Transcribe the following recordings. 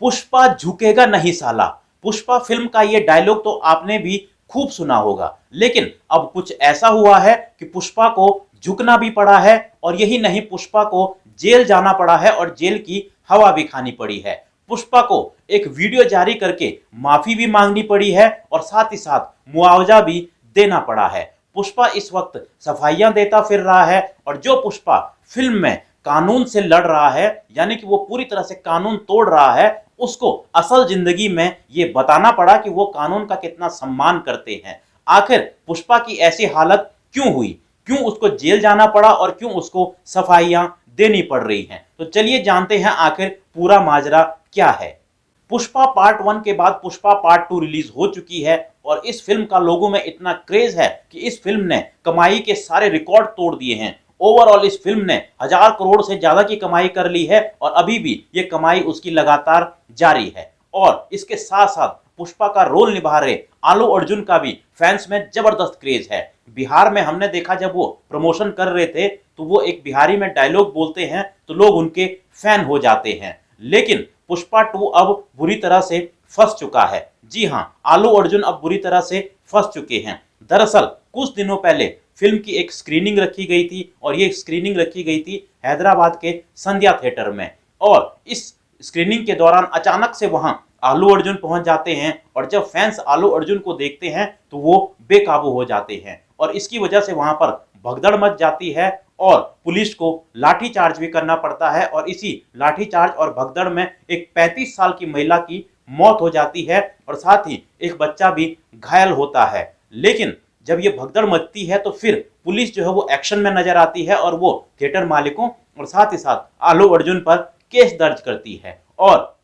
पुष्पा झुकेगा नहीं साला। पुष्पा फिल्म का ये डायलॉग तो आपने भी खूब सुना होगा, लेकिन अब कुछ ऐसा हुआ है कि पुष्पा को झुकना भी पड़ा है, और यही नहीं, पुष्पा को जेल जाना पड़ा है और जेल की हवा भी खानी पड़ी है। पुष्पा को एक वीडियो जारी करके माफी भी मांगनी पड़ी है और साथ ही साथ मुआवजा भी देना पड़ा है। पुष्पा इस वक्त सफाइयां देता फिर रहा है, और जो पुष्पा फिल्म में कानून से लड़ रहा है, यानी कि वो पूरी तरह से कानून तोड़ रहा है, उसको असल जिंदगी में ये बताना पड़ा कि वो कानून का कितना सम्मान करते हैं। आखिर पुष्पा की ऐसी हालत क्यों हुई, क्यों उसको जेल जाना पड़ा और क्यों उसको सफाइयां देनी पड़ रही हैं? तो चलिए जानते हैं आखिर पूरा माजरा क्या है। पुष्पा पार्ट 1 के बाद पुष्पा पार्ट 2 रिलीज हो चुकी है, और इस फिल्म का लोगों में इतना क्रेज है कि इस फिल्म ने कमाई के सारे रिकॉर्ड तोड़ दिए हैं। ओवरऑल इस फिल्म ने 1000 करोड़ से ज्यादा की कमाई कर ली है, और अभी भी ये कमाई उसकी लगातार जारी है। और इसके साथ साथ पुष्पा का रोल निभा रहे आलू अर्जुन का भी फैंस में जबरदस्त क्रेज है। बिहार में हमने देखा, जब वो प्रमोशन कर रहे थे तो वो एक बिहारी में डायलॉग बोलते हैं तो लोग उनके फैन हो जाते हैं। लेकिन पुष्पा 2 अब बुरी तरह से फंस चुका है। जी हां, आलू अर्जुन अब बुरी तरह से फंस चुके हैं। दरअसल कुछ दिनों पहले फिल्म की एक स्क्रीनिंग रखी गई थी, और ये स्क्रीनिंग रखी गई थी हैदराबाद के संध्या थिएटर में। और इस स्क्रीनिंग के दौरान अचानक से वहां आलू अर्जुन पहुंच जाते हैं, और जब फैंस आलू अर्जुन को देखते हैं तो वो बेकाबू हो जाते हैं, और इसकी वजह से वहां पर भगदड़ मच जाती है, और पुलिस को लाठीचार्ज भी करना पड़ता है। और इसी लाठीचार्ज और भगदड़ में एक 35 साल की महिला की मौत हो जाती है, और साथ ही एक बच्चा भी घायल होता है। लेकिन जब ये भगदड़ मचती है तो फिर पुलिस जो है वो एक्शन में नजर आती है, और वो थिएटर मालिकों और साथ ही साथ आलू अर्जुन पर केस दर्ज करती है। और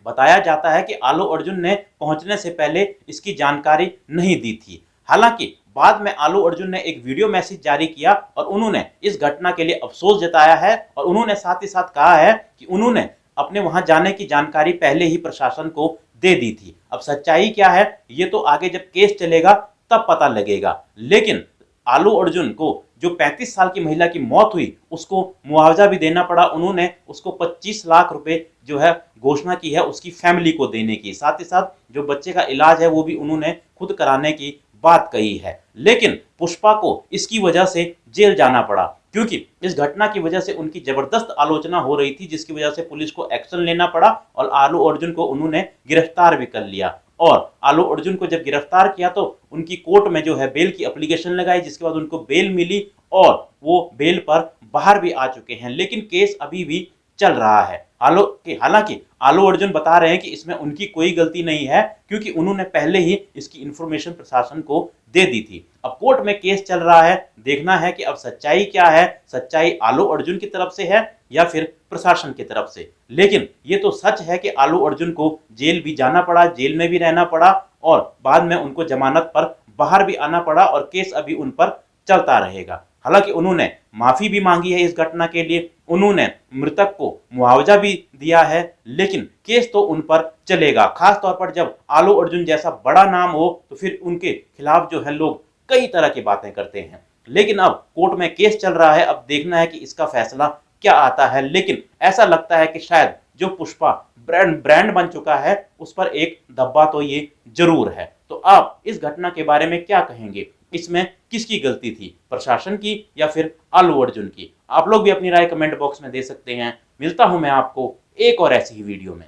बताया जाता है कि आलू अर्जुन ने पहुंचने से पहले इसकी जानकारी नहीं दी थी। हालांकि बाद में आलू अर्जुन ने एक वीडियो मैसेज जारी किया, और उन्होंने इस घटना के लिए अफसोस जताया है, और उन्होंने साथ ही साथ कहा है कि उन्होंने अपने वहां जाने की जानकारी पहले ही प्रशासन को दे दी थी। अब सच्चाई क्या है ये तो आगे जब केस चलेगा तब पता लगेगा। लेकिन आलू अर्जुन को जो 35 साल की महिला की मौत हुई उसको मुआवजा भी देना पड़ा। उन्होंने उसको 25 लाख रुपए जो है घोषणा की है उसकी फैमिली को देने की। साथ ही साथ जो बच्चे का इलाज है वो भी उन्होंने खुद कराने की बात कही है। लेकिन पुष्पा को इसकी वजह से जेल जाना पड़ा, क्योंकि इस घटना की वजह से उनकी जबरदस्त आलोचना हो रही थी, जिसकी वजह से पुलिस को एक्शन लेना पड़ा, और आलू अर्जुन को उन्होंने गिरफ्तार भी कर लिया। और आलू अर्जुन को जब गिरफ्तार किया तो उनकी कोर्ट में जो है बेल की एप्लीकेशन लगाई, जिसके बाद उनको बेल मिली, और वो बेल पर बाहर भी आ चुके हैं। लेकिन केस अभी भी चल रहा है। हालांकि आलू अर्जुन बता रहे हैं कि इसमें उनकी कोई गलती नहीं है, क्योंकि उन्होंने पहले ही इसकी इंफॉर्मेशन प्रशासन को दे दी थी। अब कोर्ट में केस चल रहा है, देखना है कि अब सच्चाई क्या है, सच्चाई आलू अर्जुन की तरफ से है या फिर प्रशासन की तरफ से। लेकिन ये तो सच है कि आलू अर्जुन को जेल भी जाना पड़ा, जेल में भी रहना पड़ा, और बाद में उनको जमानत पर बाहर भी आना पड़ा, और केस अभी उन पर चलता रहेगा। हालांकि उन्होंने माफी भी मांगी है इस घटना के लिए, उन्होंने मृतक को मुआवजा भी दिया है, लेकिन केस तो उन पर चलेगा। खास तौर पर जब आलू अर्जुन जैसा बड़ा नाम हो तो फिर उनके खिलाफ जो है लोग कई तरह की बातें करते हैं। लेकिन अब कोर्ट में केस चल रहा है, अब देखना है कि इसका फैसला क्या आता है। लेकिन ऐसा लगता है कि शायद जो पुष्पा ब्रांड बन चुका है उस पर एक धब्बा तो ये जरूर है। तो आप इस घटना के बारे में क्या कहेंगे? इसमें किसकी गलती थी, प्रशासन की या फिर आलू अर्जुन की? आप लोग भी अपनी राय कमेंट बॉक्स में दे सकते हैं। मिलता हूं मैं आपको एक और ऐसी ही वीडियो में।